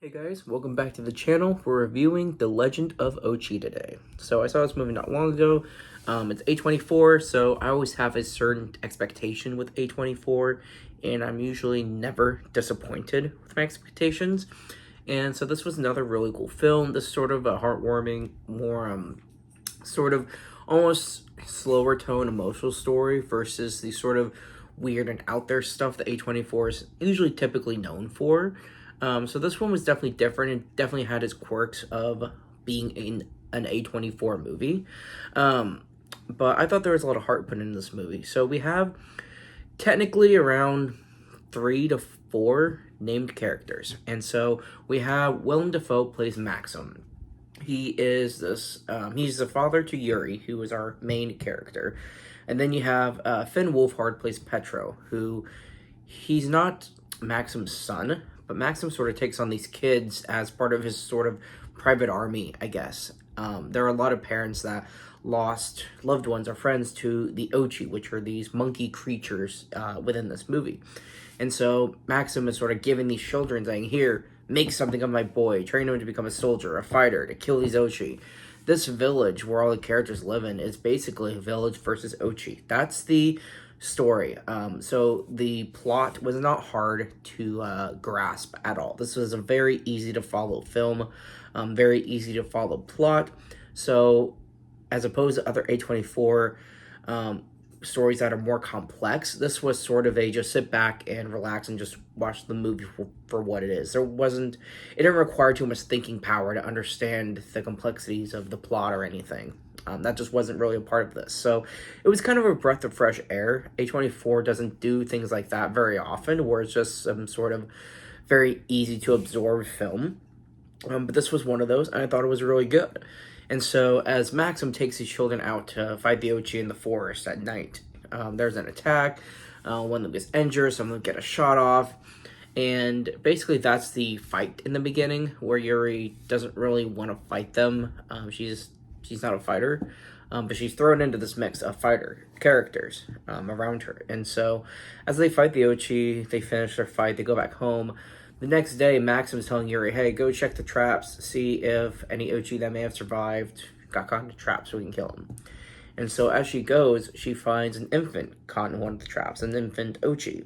Hey guys, welcome back to the channel. We're reviewing The Legend of Ochi today. So I saw this movie not long ago. It's A24, so I always have a certain expectation with A24, and I'm usually never disappointed with my expectations. And so this was another really cool film. This sort of a heartwarming, more sort of almost slower tone emotional story versus the sort of weird and out there stuff that A24 is usually typically known for. So this one was definitely different and definitely had its quirks of being in an A24 movie. But I thought there was a lot of heart put into this movie. So we have technically around 3 to 4 named characters. And so we have Willem Dafoe plays Maxim. He's the father to Yuri, who is our main character. And then you have Finn Wolfhard plays Petro, who he's not Maxim's son, but Maxim sort of takes on these kids as part of his sort of private army, I guess. There are a lot of parents that lost loved ones or friends to the Ochi, which are these monkey creatures within this movie. And so Maxim is sort of giving these children, saying, here, make something of my boy, train him to become a soldier, a fighter, to kill these Ochi. This village where all the characters live in is basically a village versus Ochi. That's the story. So the plot was not hard to grasp at all. This was a very easy to follow film, very easy to follow plot. So as opposed to other A24 stories that are more complex, this was sort of a just sit back and relax and just watch the movie for what it is. It didn't require too much thinking power to understand the complexities of the plot or anything. That just wasn't really a part of this. So it was kind of a breath of fresh air. A24 doesn't do things like that very often, where it's just some sort of very easy to absorb film. But this was one of those, and I thought it was really good. And so as Maxim takes his children out to fight the Ochi in the forest at night, there's an attack. One of them gets injured, some of them get a shot off. And basically that's the fight in the beginning, where Yuri doesn't really want to fight them. She's not a fighter, but she's thrown into this mix of fighter characters around her. And so as they fight the Ochi, they finish their fight, they go back home. The next day, Maxim is telling Yuri, hey, go check the traps, see if any Ochi that may have survived got caught in the traps so we can kill them. And so as she goes, she finds an infant caught in one of the traps, an infant Ochi.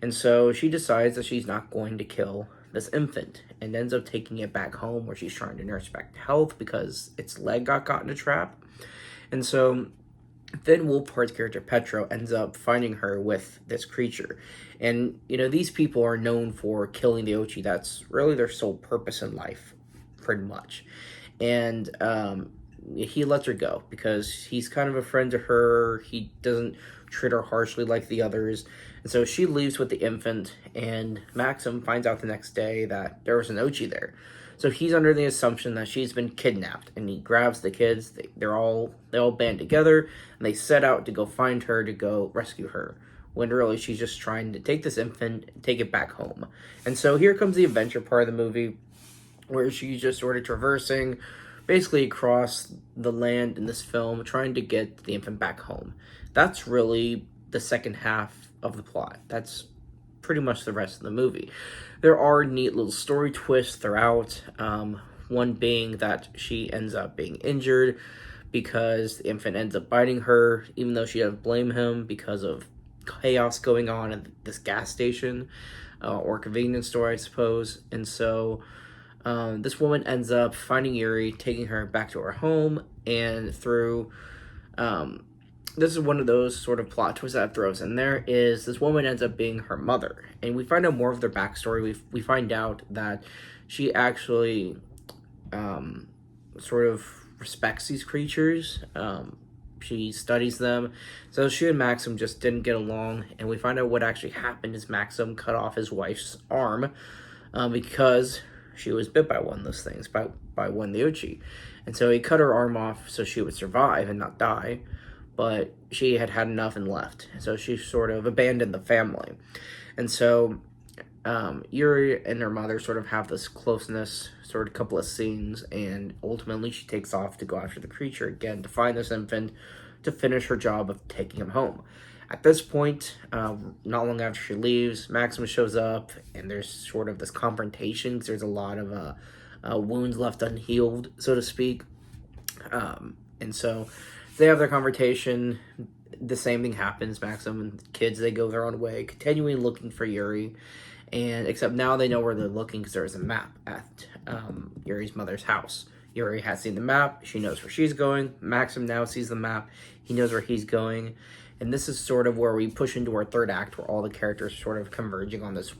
And so she decides that she's not going to kill this infant and ends up taking it back home where she's trying to nurse back to health because its leg got caught in a trap. And so Finn Wolfhard's character Petro ends up finding her with this creature. And, these people are known for killing the Ochi. That's really their sole purpose in life, pretty much. And he lets her go because he's kind of a friend to her. He doesn't treat her harshly like the others. And so she leaves with the infant, and Maxim finds out the next day that there was an Ochi there. So he's under the assumption that she's been kidnapped, and he grabs the kids. They all band together, and they set out to go find her, to go rescue her. When really she's just trying to take this infant and take it back home. And so here comes the adventure part of the movie, where she's just sort of traversing basically across the land in this film, trying to get the infant back home. That's really the second half of the plot. That's pretty much the rest of the movie. There are neat little story twists throughout, one being that she ends up being injured because the infant ends up biting her, even though she doesn't blame him because of chaos going on at this gas station, or convenience store, I suppose. And so this woman ends up finding Yuri, taking her back to her home, and through this is one of those sort of plot twists that throws in there, is this woman ends up being her mother. And we find out more of their backstory. We find out that she actually sort of respects these creatures. She studies them. So she and Maxim just didn't get along. And we find out what actually happened is Maxim cut off his wife's arm because she was bit by one of those things, by one of the Ochi. And so he cut her arm off so she would survive and not die. But she had had enough and left. So she sort of abandoned the family. And so Yuri and her mother sort of have this closeness, sort of couple of scenes, and ultimately she takes off to go after the creature again to find this infant to finish her job of taking him home. At this point, not long after she leaves, Maxim shows up, and there's sort of this confrontation, 'cause there's a lot of wounds left unhealed, so to speak. And so they have their confrontation. The same thing happens. Maxim and the kids, they go their own way, continuing looking for Yuri. And except now they know where they're looking because there's a map at Yuri's mother's house. Yuri has seen the map. She knows where she's going. Maxim now sees the map. He knows where he's going. And this is sort of where we push into our third act, where all the characters are sort of converging on this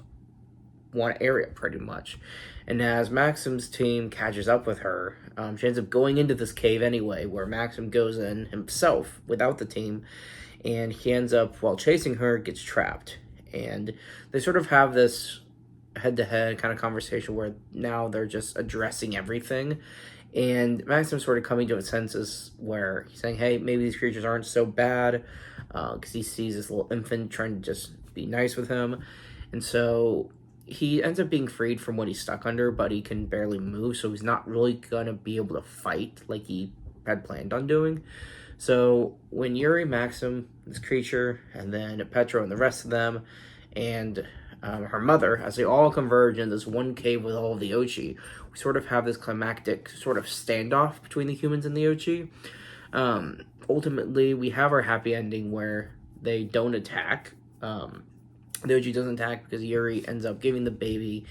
one area, pretty much. And as Maxim's team catches up with her, she ends up going into this cave anyway, where Maxim goes in himself without the team. And he ends up, while chasing her, gets trapped. And they sort of have this head-to-head kind of conversation where now they're just addressing everything. And Maxim's sort of coming to his senses where he's saying, hey, maybe these creatures aren't so bad, because he sees this little infant trying to just be nice with him. And so he ends up being freed from what he's stuck under, but he can barely move, so he's not really going to be able to fight like he had planned on doing. So when Yuri, Maxim, this creature, and then Petro and the rest of them, and her mother, as they all converge in this one cave with all of the Ochi, we sort of have this climactic sort of standoff between the humans and the Ochi. Ultimately, we have our happy ending where they don't attack. The Ochi doesn't attack because Yuri ends up giving the baby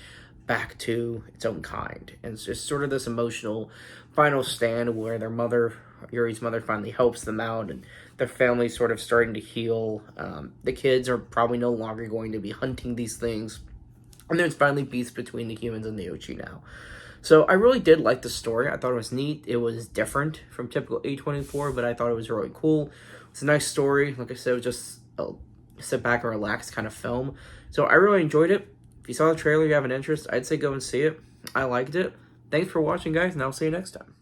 back to its own kind. And it's just sort of this emotional final stand where their mother, Yuri's mother, finally helps them out, and their family's sort of starting to heal. The kids are probably no longer going to be hunting these things. And there's finally peace between the humans and the Ochi now. So I really did like the story. I thought it was neat. It was different from typical A24, but I thought it was really cool. It's a nice story. Like I said, it was just a sit back and relax kind of film. So I really enjoyed it. If you saw the trailer, you have an interest, I'd say go and see it. I liked it. Thanks for watching, guys, and I'll see you next time.